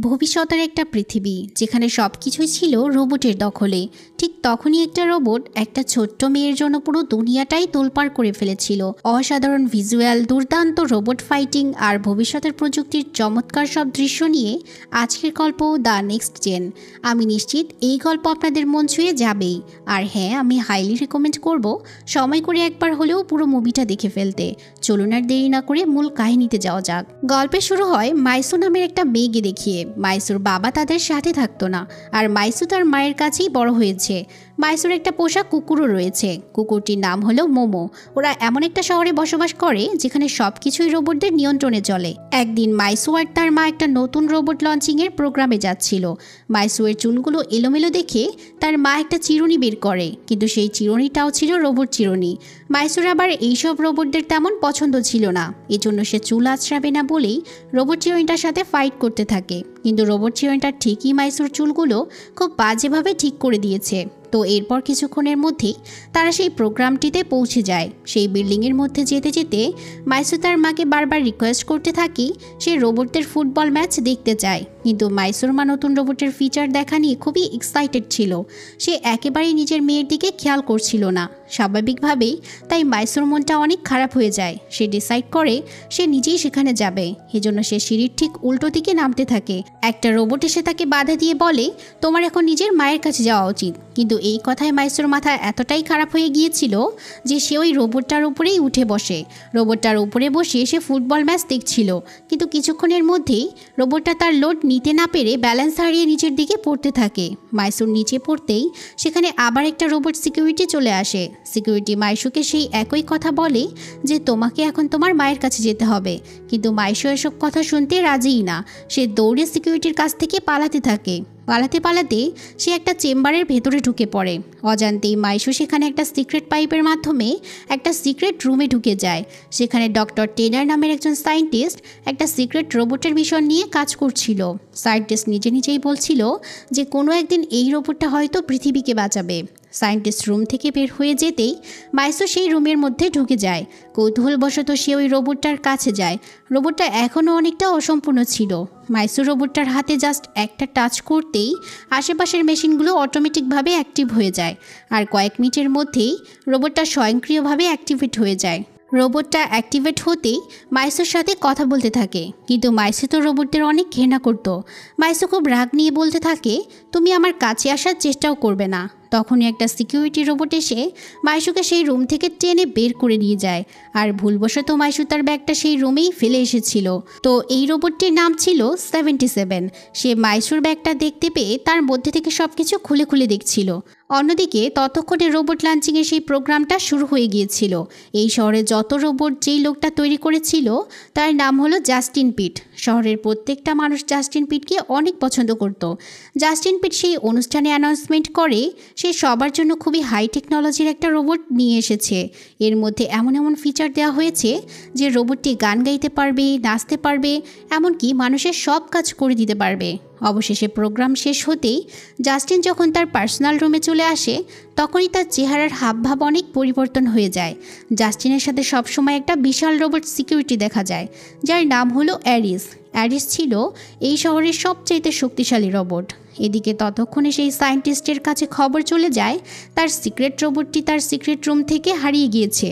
ভবিষ্যতের একটা পৃথিবী যেখানে সবকিছুই ছিল রোবটের দখলে। ঠিক তখনই একটা রোবট একটা ছোট্ট মেয়ের জন্য পুরো দুনিয়াটাই তোলপাড় করে ফেলেছিল। অসাধারণ ভিজুয়াল, দুর্দান্ত রোবট ফাইটিং আর ভবিষ্যতের প্রযুক্তির চমৎকার সব দৃশ্য নিয়ে আজকের গল্প দ্য নেক্সট জেন। আমি নিশ্চিত এই গল্প আপনাদের মন ছুঁয়ে যাবেই। আর হ্যাঁ, আমি হাইলি রেকমেন্ড করব সময় করে একবার হলেও পুরো মুভিটা দেখে ফেলতে। চলুন আর দেরি না করে মূল কাহিনীতে যাওয়া যাক। গল্পে শুরু হয় মাইসু নামের একটা মেয়েকে দেখিয়ে। মাইসুর বাবা তাদের সাথে থাকতো না, আর মাইসু তার মায়ের কাছেই বড় হয়েছে। মাইসুর একটা পোষা কুকুরও রয়েছে। কুকুরটির নাম হলো মোমো। ওরা এমন একটা শহরে বসবাস করে যেখানে সবকিছুই রোবটদের নিয়ন্ত্রণে চলে। একদিন মাইসু আর তার মা একটা নতুন রোবট লঞ্চিংয়ের প্রোগ্রামে যাচ্ছিল। মাইসুয়ের চুলগুলো এলোমেলো দেখে তার মা একটা চিরুনি বের করে, কিন্তু সেই চিরুনিটাও ছিল রোবট চিরুনি। মাইসুর আবার এইসব রোবটদের তেমন পছন্দ ছিল না, এজন্য সে চুল আঁচড়াবে না বলেই রোবট চিরুনিটার সাথে ফাইট করতে থাকে। কিন্তু রোবট চিরুনিটা ঠিকই মাইসুর চুলগুলো খুব বাজেভাবে ঠিক করে দিয়েছে। তো এরপর কিছুক্ষণের মধ্যেই তারা সেই প্রোগ্রামটিতে পৌঁছে যায়। সেই বিল্ডিংয়ের মধ্যে যেতে যেতে মাইসু তার মাকে বারবার রিকোয়েস্ট করতে থাকে সে রোবটদের ফুটবল ম্যাচ দেখতে চায়। কিন্তু মাইসুর মা নতুন রোবটের ফিচার দেখা নিয়ে খুবই এক্সাইটেড ছিল। সে একেবারেই নিজের মেয়ের দিকে খেয়াল করছিল না। স্বাভাবিকভাবেই তাই মাইসুর মনটা অনেক খারাপ হয়ে যায়। সে ডিসাইড করে সে নিজেই সেখানে যাবে। এজন্য সে সিঁড়ির ঠিক উল্টো দিকে নামতে থাকে। একটা রোবট এসে তাকে বাধা দিয়ে বলে, তোমার এখন নিজের মায়ের কাছে যাওয়া উচিত। কিন্তু এই কথায় মাইসুর মাথা এতটাই খারাপ হয়ে গিয়েছিল যে সে ওই রোবটটার উপরেই উঠে বসে। রোবটটার উপরে বসে সে ফুটবল ম্যাচ দেখছিল। কিন্তু কিছুক্ষণের মধ্যেই রোবটটা তার লোড নিতে না পেরে ব্যালেন্স হারিয়ে নিচের দিকে পড়তে থাকে। মাইসুর নিচে পড়তেই সেখানে আবার একটা রোবট সিকিউরিটি চলে আসে। সিকিউরিটি মাইসুকে সেই একই কথা বলে যে তোমাকে এখন তোমার মায়ের কাছে যেতে হবে। কিন্তু মাইসু এসব কথা শুনতে রাজিই না। সে দৌড়ে সিকিউরিটির কাছ থেকে পালাতে থাকে। পালাতে পালাতে সে একটা চেম্বারের ভেতরে ঢুকে পড়ে। অজান্তেই মাইসু সেখানে একটা সিক্রেট পাইপের মাধ্যমে একটা সিক্রেট রুমে ঢুকে যায়। সেখানে ডক্টর টেনার নামের একজন সায়েন্টিস্ট একটা সিক্রেট রোবটের মিশন নিয়ে কাজ করছিল। সায়েন্টিস্ট নিজে নিজেই বলছিল যে কোনো একদিন এই রোবটটা হয়তো পৃথিবীকে বাঁচাবে। সায়েন্টিস্ট রুম থেকে বের হয়ে যেতেই মাইসু সেই রুমের মধ্যে ঢুকে যায়। কৌতূহলবশত সে ওই রোবটটার কাছে যায়। রোবটটা এখনও অনেকটা অসম্পূর্ণ ছিল। মাইসু রোবটটার হাতে জাস্ট একটা টাচ করতেই আশেপাশের মেশিনগুলো অটোমেটিকভাবে অ্যাক্টিভ হয়ে যায়, আর কয়েক মিনিটের মধ্যেই রোবটটা স্বয়ংক্রিয়ভাবে অ্যাক্টিভেট হয়ে যায়। রোবটটা অ্যাক্টিভেট হতেই মাইসুর সাথে কথা বলতে থাকে, কিন্তু মাইসু তো রোবটদের অনেক ঘৃণা করতো। মাইসু খুব রাগ নিয়ে বলতে থাকে, তুমি আমার কাছে আসার চেষ্টাও করবে না। তখনই একটা সিকিউরিটি রোবট এসে মাইসুকে সেই রুম থেকে টেনে বের করে নিয়ে যায়। আর ভুলবশত মাইসু তার ব্যাগটা সেই রুমেই ফেলে এসেছিল। তো এই রোবটটির নাম ছিল 77। সে মাইসুর ব্যাগটা দেখতে পেয়ে তার মধ্যে থেকে সব কিছু খুলে খুলে দেখছিল। অন্যদিকে ততক্ষণে রোবট লঞ্চিংয়ের সেই প্রোগ্রামটা শুরু হয়ে গিয়েছিল। এই শহরে যত রোবট যেই লোকটা তৈরি করেছিল তার নাম হলো জাস্টিন পিট। শহরের প্রত্যেকটা মানুষ জাস্টিন পিটকে অনেক পছন্দ করত। জাস্টিন পিট সেই অনুষ্ঠানে অ্যানাউন্সমেন্ট করে সে সবার জন্য খুবই হাই টেকনোলজির একটা রোবট নিয়ে এসেছে। এর মধ্যে এমন এমন ফিচার দেওয়া হয়েছে যে রোবটটি গান গাইতে পারবে, নাচতে পারবে, এমনকি মানুষের সব কাজ করে দিতে পারবে। অবশেষে প্রোগ্রাম শেষ হতেই জাস্টিন যখন তার পার্সোনাল রুমে চলে আসে তখনই তার চেহারার হাবভাব অনেক পরিবর্তন হয়ে যায়। জাস্টিনের সাথে সবসময় একটা বিশাল রোবট সিকিউরিটি দেখা যায়, যার নাম হলো অ্যারিস। অ্যারিস ছিল এই শহরের সবচাইতে শক্তিশালী রোবট। এদিকে ততক্ষণে সেই সায়েন্টিস্টের কাছে খবর চলে যায় তার সিক্রেট রোবটটি তার সিক্রেট রুম থেকে হারিয়ে গিয়েছে।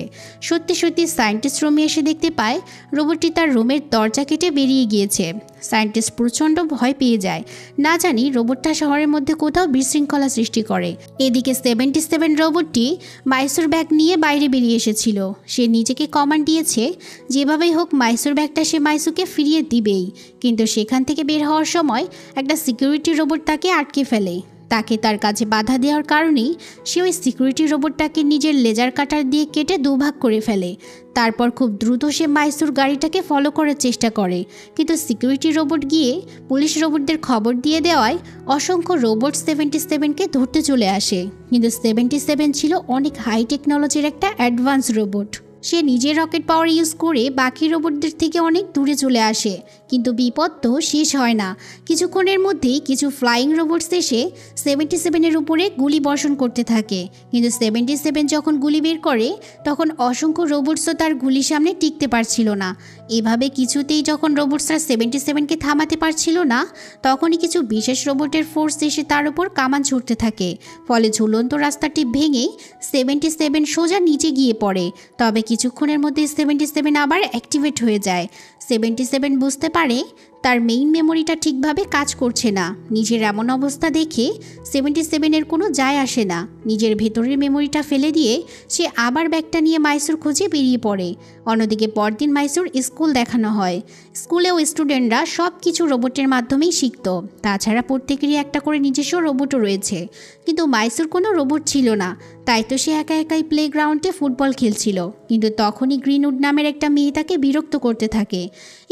সত্যি সত্যি সায়েন্টিস্ট রুমে এসে দেখতে পায় রোবটটি তার রুমের দরজা কেটে বেরিয়ে গিয়েছে। সায়েন্টিস্ট প্রচণ্ড ভয় পেয়ে যায়। না জানি রোবটটা শহরের মধ্যে কোথাও বিশৃঙ্খলা সৃষ্টি করে। এদিকে 77 রোবটটি মাইসুর ব্যাগ নিয়ে বাইরে বেরিয়ে এসেছিল। সে নিজেকে কমান্ড দিয়েছে যেভাবেই হোক মাইসুর ব্যাগটা সে মাইসুকে ফিরিয়ে দিবেই। কিন্তু সেখান থেকে বের হওয়ার সময় একটা সিকিউরিটি রোবট তাকে আটকে ফেলে। তাকে তার কাছে বাধা দেওয়ার কারণেই সে ওই সিকিউরিটি রোবটটাকে নিজের লেজার কাটার দিয়ে কেটে দুভাগ করে ফেলে। তারপর খুব দ্রুত সে মাইসুর গাড়িটাকে ফলো করার চেষ্টা করে, কিন্তু সিকিউরিটি রোবট গিয়ে পুলিশ রোবটদের খবর দিয়ে দেওয়ায় অসংখ্য রোবট 77কে ধরতে চলে আসে। কিন্তু 77 ছিল অনেক হাই টেকনোলজির একটা অ্যাডভান্স রোবট। সে নিজের রকেট পাওয়ার ইউজ করে বাকি রোবটদের থেকে অনেক দূরে চলে আসে, কিন্তু বিপদ তো শেষ হয় না। কিছুক্ষণের মধ্যেই কিছু ফ্লাইং রোবটস এসে 77-এর উপরে গুলি বর্ষণ করতে থাকে। কিন্তু 77 যখন গুলি বের করে তখন অসংখ্য রোবটসও তার গুলির সামনে টিকতে পারছিল না। এভাবে কিছুতেই যখন রোবটসরা 77-কে থামাতে পারছিল না, তখনই কিছু বিশেষ রোবটের ফোর্স এসে তার উপর কামান ছুটতে থাকে। ফলে ঝুলন্ত রাস্তাটি ভেঙে 77 সোজা নিচে গিয়ে পড়ে। তবে কিছুক্ষণের মধ্যে 77 আবার অ্যাক্টিভেট হয়ে যায়। 77 বুঝতে পারে তার মেইন মেমোরিটা ঠিকভাবে কাজ করছে না। নিজের এমন অবস্থা দেখে 77-এর কোনো যায় আসে না। নিজের ভেতরের মেমোরিটা ফেলে দিয়ে সে আবার ব্যাগটা নিয়ে মাইসুর খোঁজে বেরিয়ে পড়ে। অন্যদিকে পরদিন মাইসুর স্কুল দেখানো হয়। স্কুলেও স্টুডেন্টরা সব কিছু রোবটের মাধ্যমেই শিখত। তাছাড়া প্রত্যেকেরই একটা করে নিজস্ব রোবটও রয়েছে। কিন্তু মাইসুর কোনো রোবট ছিল না, তাই তো সে একা একাই প্লেগ্রাউন্ডে ফুটবল খেলছিল। কিন্তু তখনই গ্রিনউড নামের একটা মেয়ে তাকে বিরক্ত করতে থাকে।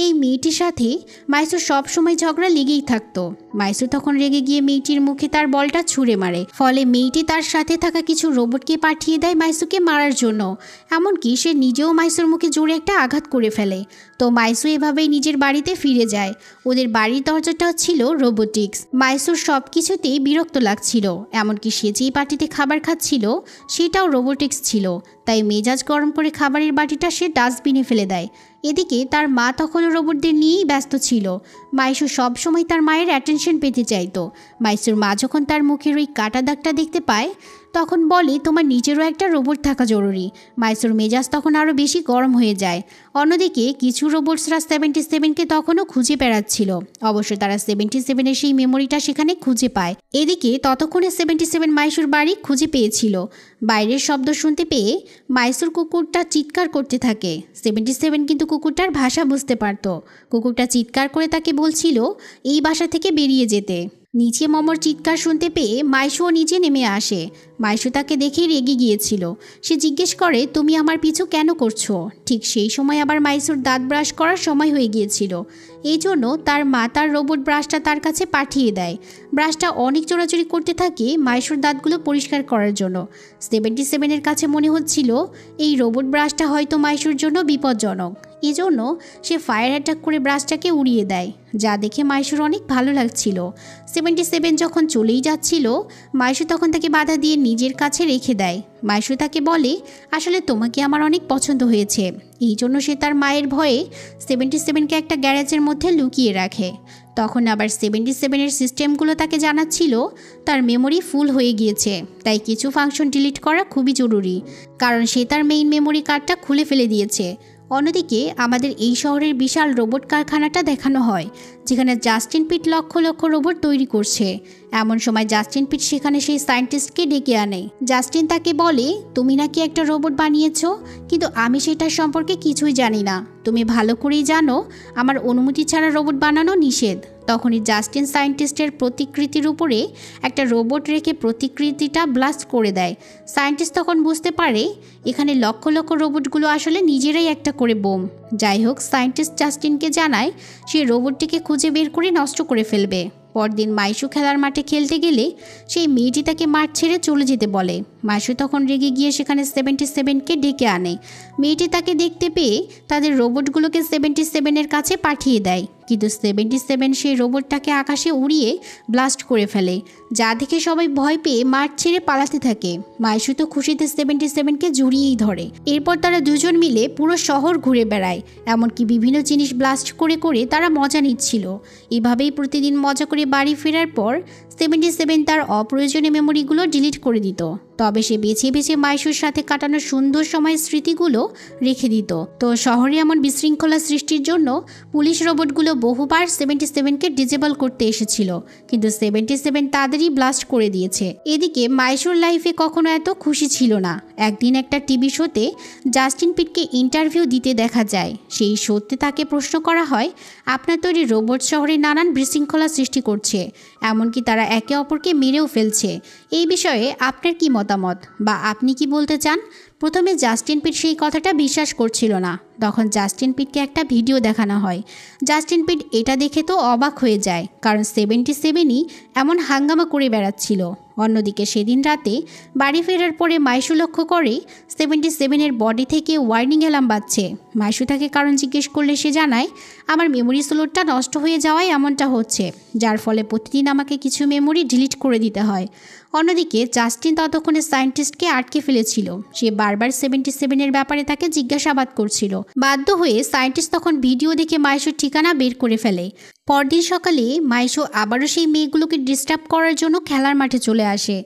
এই মেয়েটির সাথে মাইসুর সবসময় ঝগড়া লেগেই থাকতো। মাইসুর তখন রেগে গিয়ে মেয়েটির মুখে তার বলটা ছুঁড়ে মারে। ফলে মেয়েটি তার সাথে থাকা কিছু রোবটকে পাঠিয়ে দেয় মাইসুকে মারার জন্য। এমনকি সে নিজেও মাইসুর মুখে জোরে একটা আঘাত করে ফেলে। তো মাইসু এভাবেই নিজের বাড়িতে ফিরে যায়। ওদের বাড়ির দরজাটা ছিল রোবোটিক্স। মাইসুর সব কিছুতেই বিরক্ত লাগছিল। এমনকি সে যেই বাটিতে খাবার খাচ্ছিল সেটাও রোবোটিক্স ছিল। তাই মেজাজ গরম করে খাবারের বাটিটা সে ডাস্টবিনে ফেলে দেয়। এদিকে তার মা তখনও রোবটদের নিয়েই ব্যস্ত ছিল। মাইসু সবসময় তার মায়ের অ্যাটেনশন পেতে চাইতো। মাইসুর মা যখন তার মুখের ওই কাটা দাগটা দেখতে পায় তখন বলে, তোমার নিজেরও একটা রোবট থাকা জরুরি। মাইসুর মেজাজ তখন আরও বেশি গরম হয়ে যায়। অন্যদিকে কিছু রোবটসরা 77-কে তখনও খুঁজে বেড়াচ্ছিল। অবশ্য তারা 77-এর সেই মেমোরিটা সেখানে খুঁজে পায়। এদিকে ততক্ষণে 77 মাইসুর বাড়ি খুঁজে পেয়েছিল। বাইরের শব্দ শুনতে পেয়ে মাইসুর কুকুরটা চিৎকার করতে থাকে। 77 কিন্তু কুকুরটার ভাষা বুঝতে পারত। কুকুরটা চিৎকার করে তাকে বলছিল এই বাসা থেকে বেরিয়ে যেতে। নিচে মমর চিৎকার শুনতে পেয়ে মাইশুও নিচে নেমে আসে। মাইশু তাকে দেখেই রেগে গিয়েছিল। সে জিজ্ঞেস করে, তুমি আমার পিছু কেন করছো? ঠিক সেই সময় আবার মাইশুর দাঁত ব্রাশ করার সময় হয়ে গিয়েছিল। এই জন্য তার মা তার রোবট ব্রাশটা তার কাছে পাঠিয়ে দেয়। ব্রাশটা অনেক চোরাচুরি করতে থাকে মাইশুর দাঁতগুলো পরিষ্কার করার জন্য। 77-এর কাছে মনে হচ্ছিল এই রোবট ব্রাশটা হয়তো মাইশুর জন্য বিপজ্জনক। এজন্য সে ফায়ার অ্যাটাক করে ব্রাশটাকে উড়িয়ে দেয়, যা দেখে মাইশুর অনেক ভালো লাগছিল। 77 যখন চলেই যাচ্ছিল মাইশু তখন তাকে বাধা দিয়ে নিজের কাছে রেখে দেয়। মাইশু তাকে বলে, আসলে তোমাকে আমার অনেক পছন্দ হয়েছে। এই জন্য সে তার মায়ের ভয়ে 77-কে একটা গ্যারেজের মধ্যে লুকিয়ে রাখে। তখন আবার 77-এর সিস্টেমগুলো তাকে জানাচ্ছিল তার মেমোরি ফুল হয়ে গিয়েছে, তাই কিছু ফাংশন ডিলিট করা খুবই জরুরি, কারণ সে তার মেইন মেমোরি কার্ডটা খুলে ফেলে দিয়েছে। অন্যদিকে আমাদের এই শহরের বিশাল রোবট কারখানাটা দেখানো হয়, যেখানে জাস্টিন পিট লক্ষ লক্ষ রোবট তৈরি করছে। এমন সময় জাস্টিন পিট সেখানে সেই সায়েন্টিস্টকে ডেকে আনে। জাস্টিন তাকে বলে, তুমি নাকি একটা রোবট বানিয়েছো, কিন্তু আমি সেটার সম্পর্কে কিছুই জানি না। তুমি ভালো করেই জানো আমার অনুমতি ছাড়া রোবট বানানো নিষেধ। তখনই জাস্টিন সায়েন্টিস্টের প্রতিকৃতির উপরে একটা রোবট রেখে প্রতিকৃতিটা ব্লাস্ট করে দেয়। সায়েন্টিস্ট তখন বুঝতে পারে এখানে লক্ষ লক্ষ রোবটগুলো আসলে নিজেরাই একটা করে বোম। যাই হোক, সায়েন্টিস্ট জাস্টিনকে জানায় সে রোবটটিকে খুঁজে বের করে নষ্ট করে ফেলবে। পরদিন মাইশু খেলার মাঠে খেলতে গেলে সেই মেয়েটি তাকে মাঠ ছেড়ে চলে যেতে বলে। মাইশু তখন রেগে গিয়ে সেখানে 77-কে ডেকে আনে। মেয়েটি তাকে দেখতে পেয়ে তাদের রোবটগুলোকে 77-এর কাছে পাঠিয়ে দেয়, কিন্তু 77 সেই রোবটটাকে আকাশে উড়িয়ে ব্লাস্ট করে ফেলে, যা দেখে সবাই ভয় পেয়ে মাঠ ছেড়ে পালাতে থাকে। মাইশু তো খুশিতে 77-কে জড়িয়েই ধরে। এরপর তারা দুজন মিলে পুরো শহর ঘুরে বেড়ায়, এমনকি বিভিন্ন জিনিস ব্লাস্ট করে করে তারা মজা নিচ্ছিল। এভাবেই প্রতিদিন মজা করে বাড়ি ফেরার পর 77 তার অপ্রয়োজনীয় মেমোরিগুলো ডিলিট করে দিত। তবে সে বেছে বেছে মাইশুর সাথে কাটানো সুন্দর সময়ের স্মৃতিগুলো রেখে দিত। তো শহরে এমন বিশৃঙ্খলা সৃষ্টির জন্য পুলিশ রোবটগুলো বহুবার 77-কে ডিজেবল করতে এসেছিল, কিন্তু 77 তাদেরই ব্লাস্ট করে দিয়েছে। এদিকে মাইশুর লাইফে কখনো এত খুশি ছিল না। একদিন একটা টিভি শোতে জাস্টিন পিটকে ইন্টারভিউ দিতে দেখা যায়। সেই শোতে তাকে প্রশ্ন করা হয়, আপনার তৈরি রোবট শহরে নানান বিশৃঙ্খলা সৃষ্টি করছে, এমনকি তারা একে অপরকে মেরেও ফেলছে। এই বিষয়ে আপনার কি মতামত, বা আপনি কি বলতে চান? প্রথমে জাস্টিন পিট সেই কথাটা বিশ্বাস করছিল না। তখন জাস্টিন পিটকে একটা ভিডিও দেখানো হয়। জাস্টিন পিট এটা দেখে তো অবাক হয়ে যায়, কারণ 77ই এমন হাঙ্গামা করে বেড়াচ্ছিল। অন্যদিকে সেদিন রাতে বাড়ি ফেরার পরে মাইশু লক্ষ্য করে 77-এর বডি থেকে ওয়ার্নিং অ্যালার্ম বাজছে। মাইশু তাকে কারণ জিজ্ঞেস করলে সে জানায়, আমার মেমোরি স্লোটটা নষ্ট হয়ে যাওয়ায় এমনটা হচ্ছে, যার ফলে প্রতিদিন আমাকে কিছু মেমোরি ডিলিট করে দিতে হয়। অন্যদিকে জাস্টিন ততক্ষণে সায়েন্টিস্টকে আটকে ফেলেছিল। সে বারবার 77-এর ব্যাপারে তাকে জিজ্ঞাসাবাদ করছিল। বাধ্য হয়ে সায়েন্টিস্ট তখন ভিডিও দেখে মাইশুর ঠিকানা বের করে ফেলে। পরদিন সকালে মাইশু আবারও সেই মেয়েগুলোকে ডিস্টার্ব করার জন্য খেলার মাঠে চলে আসে।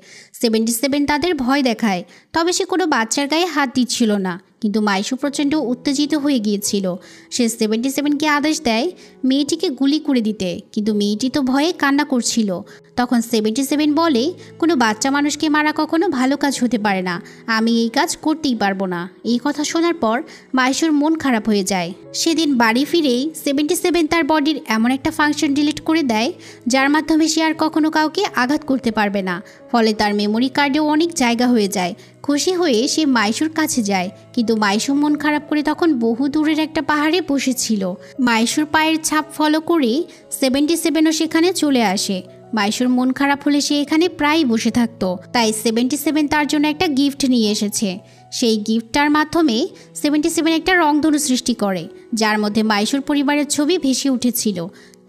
77 তাদের ভয় দেখায়, তবে সে কোনো বাচ্চার গায়ে হাত দিচ্ছিল না। কিন্তু মাইশু প্রচণ্ড উত্তেজিত হয়ে গিয়েছিল। সে 77কে আদেশ দেয় মেয়েটিকে গুলি করে দিতে, কিন্তু মেয়েটি তো ভয়ে কান্না করছিল। তখন 77 বলে, কোনো বাচ্চা মানুষকে মারা কখনো ভালো কাজ হতে পারে না, আমি এই কাজ করতেই পারবো না। এই কথা শোনার পর মাইশুর মন খারাপ হয়ে যায়। সেদিন বাড়ি ফিরেই 77 তার বডির এমন একটা ফাংশন ডিলিট করে দেয় যার মাধ্যমে সে আর কখনো কাউকে আঘাত করতে পারবে না। ফলে তার মেমোরি কার্ডেও অনেক জায়গা হয়ে যায়। খুশি হয়ে সে মাইশুর কাছে যায়, কিন্তু মাইশু মন খারাপ করে তখন বহু দূরের একটা পাহাড়ে বসেছিল। মাইশুর পায়ের ছাপ ফলো করে 77ও সেখানে চলে আসে। মাইশুর মন খারাপ হলে সে এখানে প্রায়ই বসে থাকতো, তাই 77 তার জন্য একটা গিফট নিয়ে এসেছে। সেই গিফটটার মাধ্যমে 77 একটা রংধনু সৃষ্টি করে, যার মধ্যে মাইশুর পরিবারের ছবি ভেসে উঠেছিল।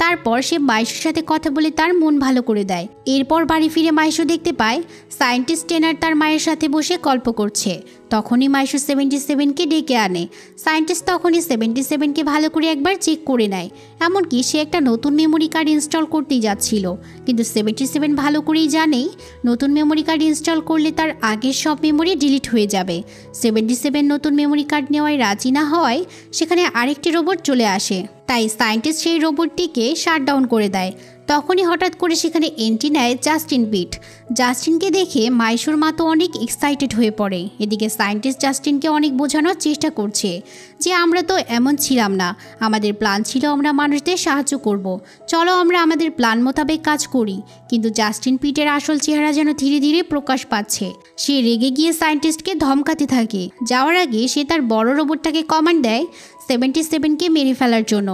তারপর সে মাইশুর সাথে কথা বলে তার মন ভালো করে দেয়। এরপর বাড়ি ফিরে মাইশু দেখতে পায় সায়েন্টিস্ট টেনার তার মায়ের সাথে বসে গল্প করছে। তখনই মাইশু 77কে ডেকে আনে। সায়েন্টিস্ট তখনই 77কে ভালো করে একবার চেক করে নেয়। এমনকি সে একটা নতুন মেমোরি কার্ড ইনস্টল করতেই যাচ্ছিল, কিন্তু 77 ভালো করেই জানে নতুন মেমোরি কার্ড ইনস্টল করলে তার আগের সব মেমোরি ডিলিট হয়ে যাবে। 77 নতুন মেমোরি কার্ড নেওয়ায় রাজি না হওয়ায় সেখানে আরেকটি রোবট চলে আসে। তাই সায়েন্টিস্ট সেই রোবটটিকে শাটডাউন করে দেয়। তখনই হঠাৎ করে সেখানে এন্ট্রি নেয় জাস্টিন পিট। জাস্টিনকে দেখে মাইশুর মা তো অনেক এক্সাইটেড হয়ে পড়ে। এদিকে সায়েন্টিস্ট জাস্টিনকে অনেক বোঝানোর চেষ্টা করছে যে আমরা তো এমন ছিলাম না, আমাদের প্ল্যান ছিল আমরা মানুষদের সাহায্য করব, চলো আমরা আমাদের প্ল্যান মোতাবেক কাজ করি। কিন্তু জাস্টিন পিটের আসল চেহারা যেন ধীরে ধীরে প্রকাশ পাচ্ছে। সে রেগে গিয়ে সায়েন্টিস্টকে ধমকাতে থাকে। যাওয়ার আগে সে তার বড় রোবটটাকে কমান্ড দেয় 77কে মেরে ফেলার জন্য।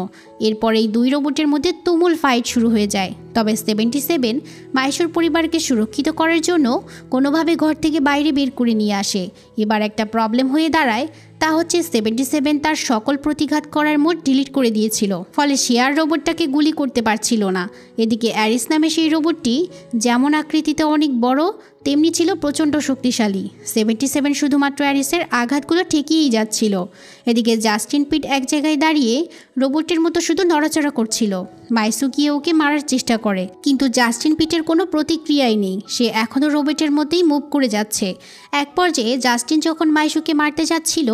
এরপর এই দুই রোবটের মধ্যে তুমুল ফাইট শুরু হয়ে যায়। তবে 77 মাইশুর পরিবারকে সুরক্ষিত করার জন্য কোনোভাবে ঘর থেকে বাইরে বের করে নিয়ে আসে। এবার একটা প্রবলেম হয়ে দাঁড়ায়, তা হচ্ছে 77 তার সকল প্রতিঘাত করার মোড ডিলিট করে দিয়েছিল, ফলে সে আর রোবটটাকে গুলি করতে পারছিল না। এদিকে অ্যারিস নামে সেই রোবটটি যেমন আকৃতিতে অনেক বড়, তেমনি ছিল প্রচণ্ড শক্তিশালী। 77 শুধুমাত্র অ্যারিসের আঘাতগুলো ঠেকিয়েই যাচ্ছিল। এদিকে জাস্টিন পিট এক জায়গায় দাঁড়িয়ে রোবটের মতো শুধু নড়াচড়া করছিল। মাইশু গিয়ে ওকে মারার চেষ্টা করে, কিন্তু জাস্টিন পিটের কোনো প্রতিক্রিয়াই নেই। সে এখনও রোবটের মধ্যেই মুভ করে যাচ্ছে। এক পর্যায়ে জাস্টিন যখন মাইশুকে মারতে যাচ্ছিল,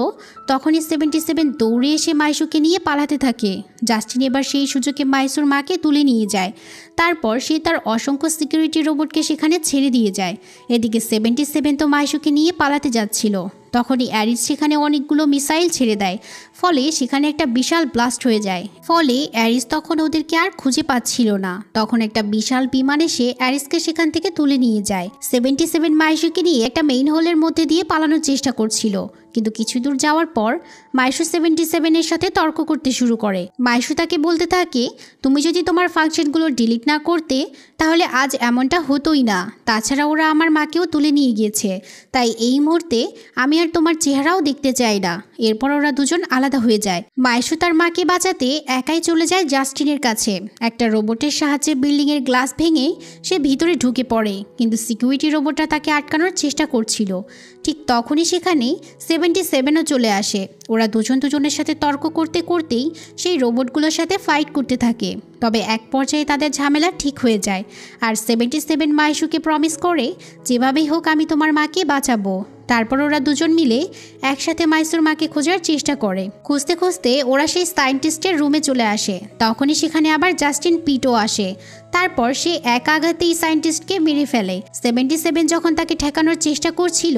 তখনই 77 দৌড়ে এসে মাইশুকে নিয়ে পালাতে থাকে। জাস্টিন এবার সেই সুযোগে মাইশুর মাকে তুলে নিয়ে যায়। তারপর সে তার অসংখ্য সিকিউরিটি রোবটকে সেখানে ছেড়ে দিয়ে যায়। এদিকে 77 তো মাইশুকে নিয়ে পালাতে যাচ্ছিল। তখনই অ্যারিস সেখানে অনেকগুলো মিসাইল ছেড়ে দেয়, ফলে সেখানে একটা বিশাল ব্লাস্ট হয়ে যায়। ফলে অ্যারিস তখন ওদেরকে আর খুঁজে পাচ্ছিল না। তখন একটা বিশাল বিমান এসে অ্যারিসকে সেখান থেকে তুলে নিয়ে যায়। 77 মাইশুকে নিয়ে একটা মেইন হোলের মধ্যে দিয়ে পালানোর চেষ্টা করছিল, কিন্তু কিছু দূর যাওয়ার পর মাইশু 77-এর সাথে তর্ক করতে শুরু করে। মাইশু তাকে বলতে থাকে, তুমি যদি তোমার ফাংশনগুলো ডিলিট না করতে তাহলে আজ এমনটা হতোই না। তাছাড়া ওরা আমার মাকেও তুলে নিয়ে গিয়েছে, তাই এই মুহূর্তে আমি আর তোমার চেহারাও দেখতে চাই না। এরপর ওরা দুজন আলাদা হয়ে যায়। মাইশু তার মাকে বাঁচাতে একাই চলে যায় জাস্টিনের কাছে। একটা রোবটের সাহায্যে বিল্ডিংয়ের গ্লাস ভেঙে সে ভিতরে ঢুকে পড়ে, কিন্তু সিকিউরিটি রোবটটা তাকে আটকানোর চেষ্টা করছিল। ঠিক তখনই সেখানে 77ও চলে আসে। ওরা দুজনের সাথে তর্ক করতে করতেই সেই রোবটগুলোর সাথে ফাইট করতে থাকে। তবে এক পর্যায়ে তাদের ঝামেলা ঠিক হয়ে যায়, আর 77 মাইশুকে প্রমিস করে, যেভাবেই হোক আমি তোমার মাকে বাঁচাবো। তারপর ওরা দুজন মিলে একসাথে মাইশুর মাকে খোঁজার চেষ্টা করে। খুঁজতে খুঁজতে ওরা সেই সায়েন্টিস্টের রুমে চলে আসে। তখনই সেখানে আবার জাস্টিন পিটও আসে। তারপর সে এক আঘাতেই সায়েন্টিস্টকে মেরে ফেলে। 77 যখন তাকে ঠেকানোর চেষ্টা করছিল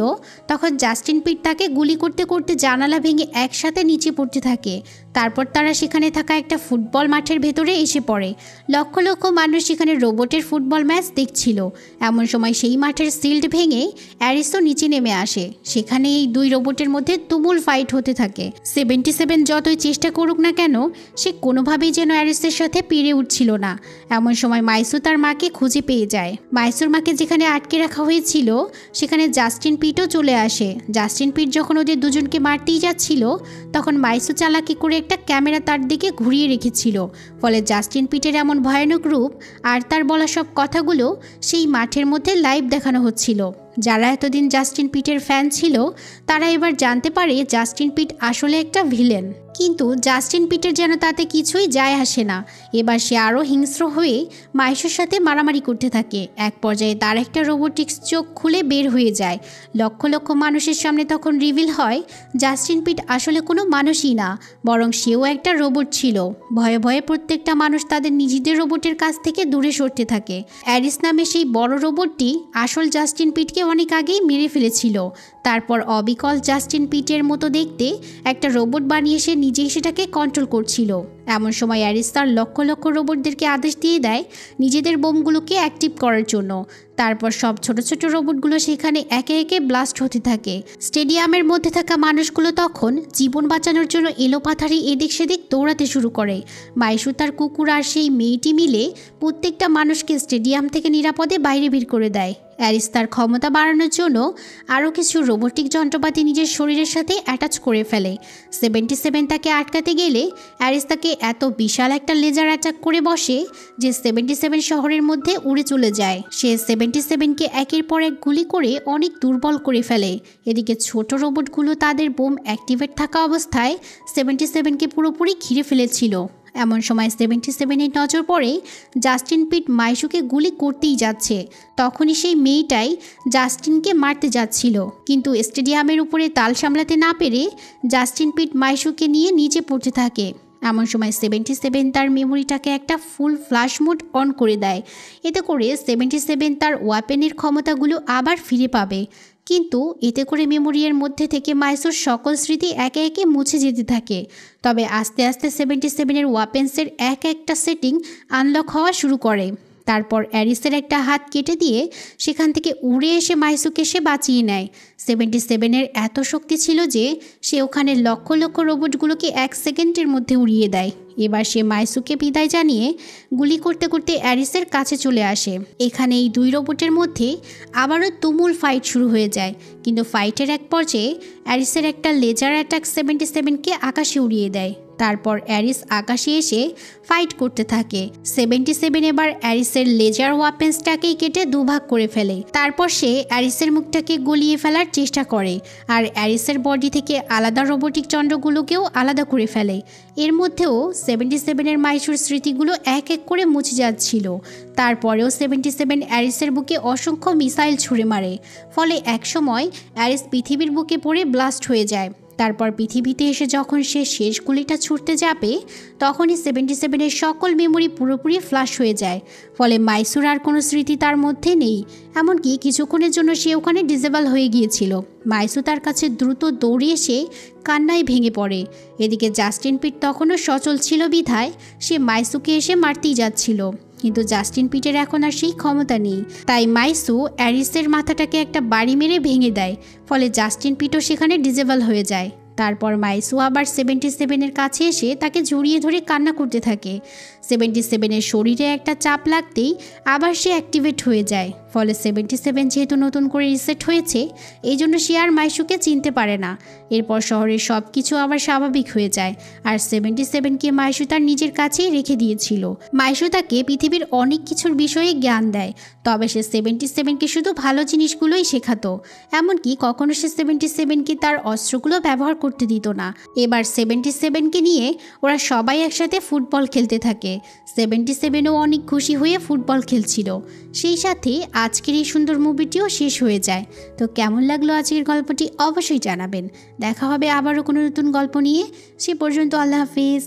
তখন জাস্টিন পিট তাকে গুলি করতে করতে জানালা ভেঙে একসাথে নিচে পড়তে থাকে। তারপর তারা সেখানে থাকা একটা ফুটবল মাঠের ভেতরে এসে পড়ে। লক্ষ লক্ষ মানুষ সেখানে রোবটের ফুটবল ম্যাচ দেখছিল। এমন সময় সেই মাঠের শিল্ড ভেঙে অ্যারিসও নিচে নেমে আসে। সেখানে এই দুই রোবটের মধ্যে তুমুল ফাইট হতে থাকে। 77 যতই চেষ্টা করুক না কেন সে কোনোভাবেই যেন অ্যারিসের সাথে পেরে উঠছিল না। এমন সময় মাইসু তার মাকে খুঁজে পেয়ে যায়। মাইসুর মাকে যেখানে আটকে রাখা হয়েছিল সেখানে জাস্টিন পিটও চলে আসে। জাস্টিন পিট যখন ওদের দুজনকে মারতেই যাচ্ছিল তখন মাইসু চালাকি করে একটা ক্যামেরা তার দিকে ঘুরিয়ে রেখেছিল। ফলে জাস্টিন পিটের এমন ভয়ানক রূপ আর তার বলা সব কথাগুলো সেই মাঠের মধ্যে লাইভ দেখানো হচ্ছিল। যারা এতদিন জাস্টিন পিটের ফ্যান ছিল তারা এবার জানতে পারে জাস্টিন পিট আসলে একটা ভিলেন। কিন্তু জাস্টিন পিটের যেন তাতে কিছুই যায় আসে না। এবার সে আরও হিংস্র হয়ে মাইসুর সাথে মারামারি করতে থাকে। এক পর্যায়ে তার একটা রোবোটিক্স চোখ খুলে বের হয়ে যায়। লক্ষ লক্ষ মানুষের সামনে তখন রিভিল হয় জাস্টিন পিট আসলে কোনো মানুষই না, বরং সেও একটা রোবট ছিল। ভয়ে ভয়ে প্রত্যেকটা মানুষ তাদের নিজেদের রোবটের কাছ থেকে দূরে সরতে থাকে। অ্যারিস নামে সেই বড় রোবটটি আসল জাস্টিন পিটকে অনেক আগেই মেরে ফেলেছিল। তারপর অবিকল জাস্টিন পিটের মতো দেখতে একটা রোবট বানিয়ে সে নিজেই সেটাকে কন্ট্রোল করছিল। এমন সময় অ্যারিস তার লক্ষ লক্ষ রোবটদেরকে আদেশ দিয়ে দেয় নিজেদের বোমগুলোকে অ্যাক্টিভ করার জন্য। তারপর সব ছোট ছোট রোবটগুলো সেখানে একে একে ব্লাস্ট হতে থাকে। স্টেডিয়ামের মধ্যে থাকা মানুষগুলো তখন জীবন বাঁচানোর জন্য এলোপাথারি এদিক সেদিক দৌড়াতে শুরু করে। মাইসু তার কুকুর আর সেই মেয়েটি মিলে প্রত্যেকটা মানুষকে স্টেডিয়াম থেকে নিরাপদে বাইরে বের করে দেয়। অ্যারিস তার ক্ষমতা বাড়ানোর জন্য আরও কিছু রোবোটিক যন্ত্রপাতি নিজের শরীরের সাথে অ্যাটাচ করে ফেলে। 77 তাকে আটকাতে গেলে অ্যারিস তাকে এত বিশাল একটা লেজার অ্যাটাক করে বসে যে 77 শহরের মধ্যে উড়ে চলে যায়। সে 77কে একের পর এক গুলি করে অনেক দুর্বল করে ফেলে। এদিকে ছোট রোবটগুলো তাদের বোম অ্যাক্টিভেট থাকা অবস্থায় 77কে পুরোপুরি ঘিরে ফেলেছিল। এমন সময় 77-এর নজর পড়ে জাস্টিন পিট মাইসুকে গুলি করতেই যাচ্ছে। তখনই সেই মেয়েটাই জাস্টিনকে মারতে যাচ্ছিল, কিন্তু স্টেডিয়ামের উপরে তাল সামলাতে না পেরে জাস্টিন পিট মাইসুকে নিয়ে নিচে পড়তে থাকে। এমন সময় 77 তার মেমোরিটাকে একটা ফুল ফ্ল্যাশ মোড অন করে দেয়। এতে করে 77 তার ওয়াপেনের ক্ষমতাগুলো আবার ফিরে পাবে। কিন্তু এতে করে মেমোরিয়ার মধ্যে থেকে মাইসুর সকল স্মৃতি একে একে মুছে যেতে থাকে। তবে আস্তে আস্তে 77-এর ওয়াপেন্সের এক একটা সেটিং আনলক হওয়া শুরু করে। তারপর অ্যারিসের একটা হাত কেটে দিয়ে সেখান থেকে উড়ে এসে মাইসুকে সে বাঁচিয়ে নেয়। 77-এর এত শক্তি ছিল যে সে ওখানে লক্ষ লক্ষ রোবটগুলোকে 1 সেকেন্ডের মধ্যে উড়িয়ে দেয়। এবার সে মাইসুকে বিদায় জানিয়ে গুলি করতে করতে অ্যারিসের কাছে চলে আসে। এখানে এই দুই রোবটের মধ্যে আবারও তুমুল ফাইট শুরু হয়ে যায়। কিন্তু ফাইটের এক পর্যায়ে অ্যারিসের একটা লেজার অ্যাটাক 77কে আকাশে উড়িয়ে দেয়। তারপর অ্যারিস আকাশে এসে ফাইট করতে থাকে। 77 এবার অ্যারিসের লেজার ওয়াপেন্সটাকেই কেটে দুভাগ করে ফেলে। তারপর সে অ্যারিসের মুখটাকে গলিয়ে ফেলার চেষ্টা করে আর অ্যারিসের বডি থেকে আলাদা রোবোটিক চন্দ্রগুলোকেও আলাদা করে ফেলে। এর মধ্যেও 77-এর মাইসুর স্মৃতিগুলো এক এক করে মুছে যাচ্ছিল। তারপরেও 77 অ্যারিসের বুকে অসংখ্য মিসাইল ছুঁড়ে মারে। ফলে একসময় অ্যারিস পৃথিবীর বুকে পড়ে ব্লাস্ট হয়ে যায়। তারপর পৃথিবীতে এসে যখন সে শেষ গুলিটা ছুটতে যাবে তখনই 77-এর সকল মেমোরি পুরোপুরি ফ্লাশ হয়ে যায়। ফলে মাইসুর আর কোনো স্মৃতি তার মধ্যে নেই। এমনকি কিছুক্ষণের জন্য সে ওখানে ডিসেবল হয়ে গিয়েছিল। মাইসু তার কাছে দ্রুত দৌড়ে এসে কান্নায় ভেঙে পড়ে। এদিকে জাস্টিন পিট তখনও সচল ছিল বিধায় সে মাইসুকে এসে মারতেই যাচ্ছিল। কিন্তু জাস্টিন পিটের এখন আর সেই ক্ষমতা নেই। তাই মাইসু অ্যারিসের মাথাটাকে একটা বাড়ি মেরে ভেঙে দেয়। ফলে জাস্টিন পিটও সেখানে ডিসেবল হয়ে যায়। তারপর মাইসু আবার 77-এর কাছে এসে তাকে জড়িয়ে ধরে কান্না করতে থাকে। 77-এর শরীরে একটা চাপ লাগতেই আবার সে অ্যাক্টিভেট হয়ে যায়। ফলে 77 যেহেতু নতুন করে রিসেট হয়েছে এই জন্য সে আর মাইসুকে চিনতে পারে না। এরপর শহরের সব কিছু আবার স্বাভাবিক হয়ে যায় আর 77কে মাইসু তার নিজের কাছেই রেখে দিয়েছিল। মাইসু তাকে পৃথিবীর অনেক কিছুর বিষয়ে জ্ঞান দেয়, তবে সে 77কে শুধু ভালো জিনিসগুলোই শেখাতো। এমনকি কখনো সে 77কে তার অস্ত্রগুলো ব্যবহার করতে দিত না। এবার 77কে নিয়ে ওরা সবাই একসাথে ফুটবল খেলতে থাকে। 77ও অনেক খুশি হয়ে ফুটবল খেলছিল। সেই সাথে আজকের এই সুন্দর মুভিটিও শেষ হয়ে যায়। তো কেমন লাগলো আজকের গল্পটি অবশ্যই জানাবেন। দেখা হবে আবারও কোনো নতুন গল্প নিয়ে। সে পর্যন্ত আল্লাহ হাফিজ।